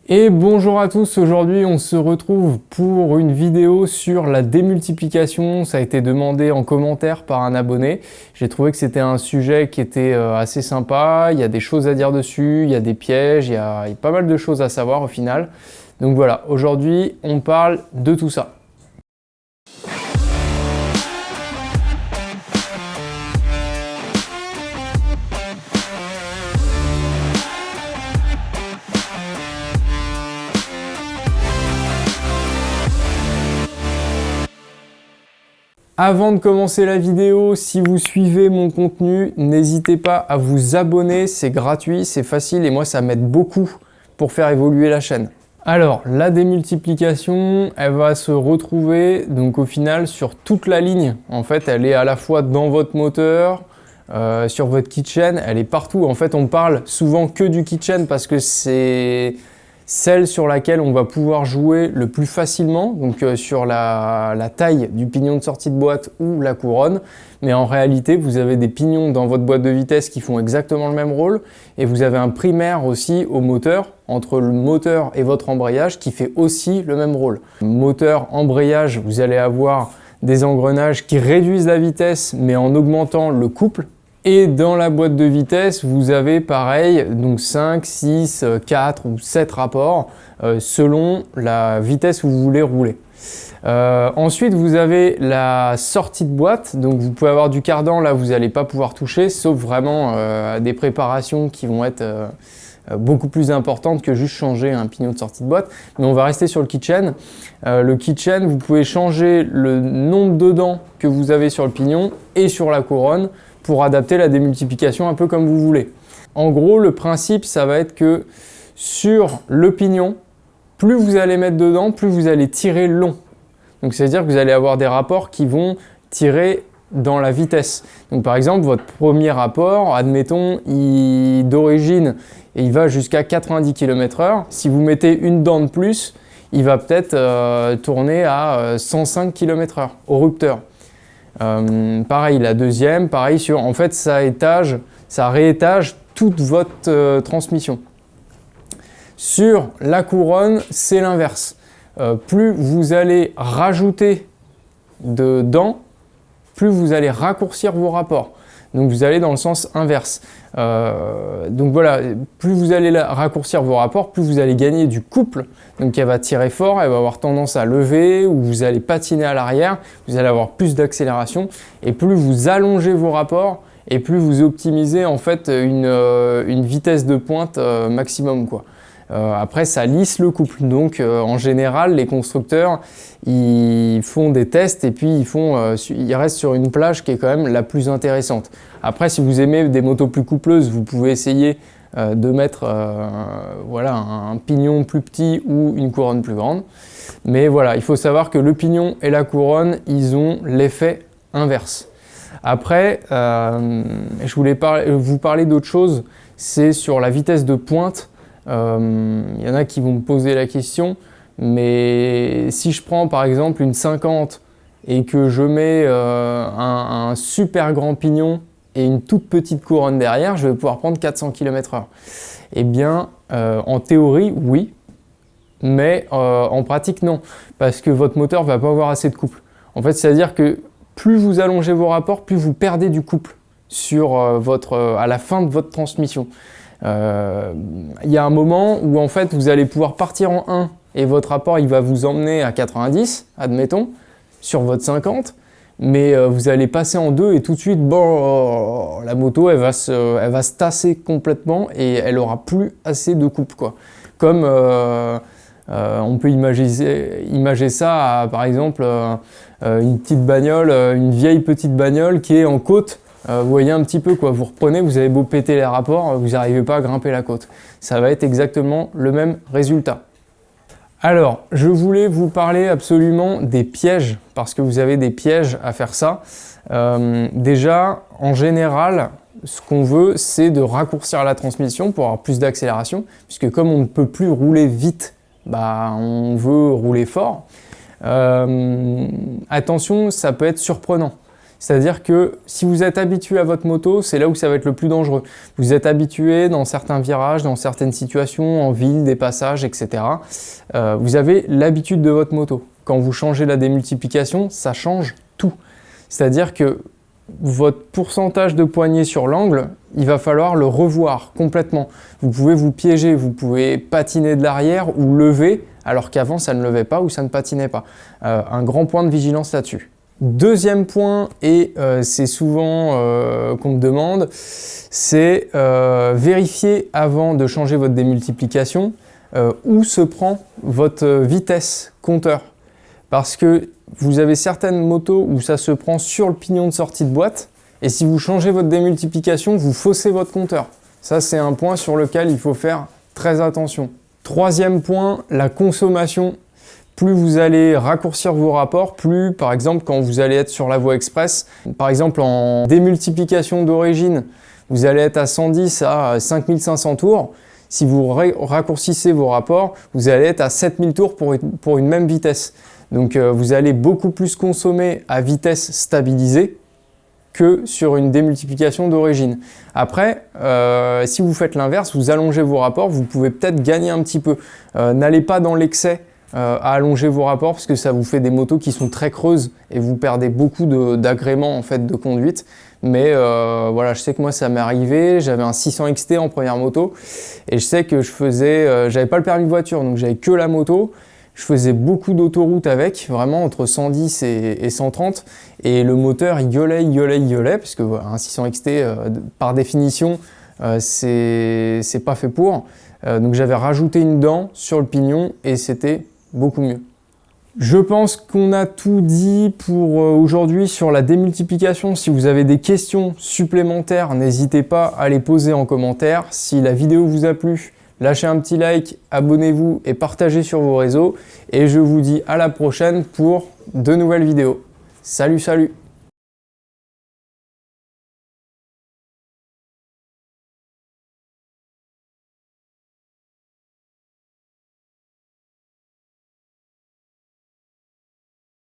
Et bonjour à tous, aujourd'hui on se retrouve pour une vidéo sur la démultiplication. Ça a été demandé en commentaire par un abonné. J'ai trouvé que c'était un sujet qui était assez sympa, il y a des choses à dire dessus, il y a des pièges, il y a pas mal de choses à savoir au final. Donc voilà, aujourd'hui on parle de tout ça. Avant de commencer la vidéo, si vous suivez mon contenu, n'hésitez pas à vous abonner, c'est gratuit, c'est facile et moi ça m'aide beaucoup pour faire évoluer la chaîne. Alors, la démultiplication, elle va se retrouver donc au final sur toute la ligne. En fait, elle est à la fois dans votre moteur, sur votre kitchen, elle est partout. En fait, on parle souvent que du kitchen parce que c'est celle sur laquelle on va pouvoir jouer le plus facilement, donc sur la taille du pignon de sortie de boîte ou la couronne. Mais en réalité, vous avez des pignons dans votre boîte de vitesse qui font exactement le même rôle et vous avez un primaire aussi au moteur, entre le moteur et votre embrayage qui fait aussi le même rôle. Moteur, embrayage, vous allez avoir des engrenages qui réduisent la vitesse mais en augmentant le couple. Et dans la boîte de vitesse, vous avez pareil, donc 5, 6, 4 ou 7 rapports selon la vitesse où vous voulez rouler. Ensuite, vous avez la sortie de boîte, donc vous pouvez avoir du cardan, là vous n'allez pas pouvoir toucher, sauf vraiment des préparations qui vont être beaucoup plus importantes que juste changer un pignon de sortie de boîte. Mais on va rester sur le kitchen. Le kitchen, vous pouvez changer le nombre de dents que vous avez sur le pignon et sur la couronne, pour adapter la démultiplication un peu comme vous voulez. En gros, le principe, ça va être que sur le pignon, plus vous allez mettre dedans, plus vous allez tirer long. Donc, c'est-à-dire que vous allez avoir des rapports qui vont tirer dans la vitesse. Donc, par exemple, votre premier rapport, admettons, d'origine, il va jusqu'à 90 km/h. Si vous mettez une dent de plus, il va peut-être tourner à 105 km/h au rupteur. Pareil, la deuxième, pareil en fait, ça réétage toute votre transmission. Sur la couronne, c'est l'inverse. Plus vous allez rajouter de dents, plus vous allez raccourcir vos rapports. Donc vous allez dans le sens inverse. Donc voilà, plus vous allez raccourcir vos rapports, plus vous allez gagner du couple. Donc elle va tirer fort, elle va avoir tendance à lever, ou vous allez patiner à l'arrière, vous allez avoir plus d'accélération. Et plus vous allongez vos rapports, et plus vous optimisez en fait une vitesse de pointe maximum, quoi. Après, ça lisse le couple. Donc, en général, les constructeurs, ils font des tests et puis ils restent sur une plage qui est quand même la plus intéressante. Après, si vous aimez des motos plus coupleuses, vous pouvez essayer de mettre voilà, un pignon plus petit ou une couronne plus grande. Mais voilà, il faut savoir que le pignon et la couronne, ils ont l'effet inverse. Après, je voulais vous parler d'autre chose, c'est sur la vitesse de pointe. Il y en a qui vont me poser la question, mais si je prends par exemple une 50 et que je mets un super grand pignon et une toute petite couronne derrière, je vais pouvoir prendre 400 km/h. Eh bien, en théorie, oui, mais en pratique, non, parce que votre moteur ne va pas avoir assez de couple. En fait, c'est-à-dire que plus vous allongez vos rapports, plus vous perdez du couple à la fin de votre transmission. Il y a un moment où en fait vous allez pouvoir partir en 1 et votre rapport il va vous emmener à 90, admettons, sur votre 50, mais vous allez passer en 2 et tout de suite, bon, la moto elle va se tasser complètement et elle aura plus assez de couple, quoi. Comme on peut imager ça à, par exemple, une petite bagnole, une vieille petite bagnole qui est en côte. Vous voyez un petit peu, quoi, vous reprenez, vous avez beau péter les rapports, vous n'arrivez pas à grimper la côte. Ça va être exactement le même résultat. Alors, je voulais vous parler absolument des pièges, parce que vous avez des pièges à faire ça. Déjà, en général, ce qu'on veut, c'est de raccourcir la transmission pour avoir plus d'accélération, puisque comme on ne peut plus rouler vite, bah, on veut rouler fort. Attention, ça peut être surprenant. C'est-à-dire que si vous êtes habitué à votre moto, c'est là où ça va être le plus dangereux. Vous êtes habitué dans certains virages, dans certaines situations, en ville, des passages, etc. Vous avez l'habitude de votre moto. Quand vous changez la démultiplication, ça change tout. C'est-à-dire que votre pourcentage de poignée sur l'angle, il va falloir le revoir complètement. Vous pouvez vous piéger, vous pouvez patiner de l'arrière ou lever, alors qu'avant ça ne levait pas ou ça ne patinait pas. Un grand point de vigilance là-dessus. Deuxième point, et c'est souvent qu'on me demande, c'est vérifier avant de changer votre démultiplication où se prend votre vitesse compteur. Parce que vous avez certaines motos où ça se prend sur le pignon de sortie de boîte, et si vous changez votre démultiplication, vous faussez votre compteur. Ça, c'est un point sur lequel il faut faire très attention. Troisième point, la consommation. Plus vous allez raccourcir vos rapports, plus, par exemple, quand vous allez être sur la voie express, par exemple en démultiplication d'origine, vous allez être à 110 à 5500 tours. Si vous raccourcissez vos rapports, vous allez être à 7000 tours pour une même vitesse. Donc vous allez beaucoup plus consommer à vitesse stabilisée que sur une démultiplication d'origine. Après, si vous faites l'inverse, vous allongez vos rapports, vous pouvez peut-être gagner un petit peu. N'allez pas dans l'excès à allonger vos rapports parce que ça vous fait des motos qui sont très creuses et vous perdez beaucoup d'agréments en fait de conduite. Mais voilà, je sais que moi ça m'est arrivé, j'avais un 600 XT en première moto et je sais que j'avais pas le permis de voiture donc j'avais que la moto. Je faisais beaucoup d'autoroute avec, vraiment entre 110 et 130 et le moteur il gueulait parce que voilà, un 600 XT par définition c'est pas fait pour. Donc j'avais rajouté une dent sur le pignon et c'était beaucoup mieux. Je pense qu'on a tout dit pour aujourd'hui sur la démultiplication. Si vous avez des questions supplémentaires, n'hésitez pas à les poser en commentaire. Si la vidéo vous a plu, lâchez un petit like, abonnez-vous et partagez sur vos réseaux. Et je vous dis à la prochaine pour de nouvelles vidéos. Salut, salut!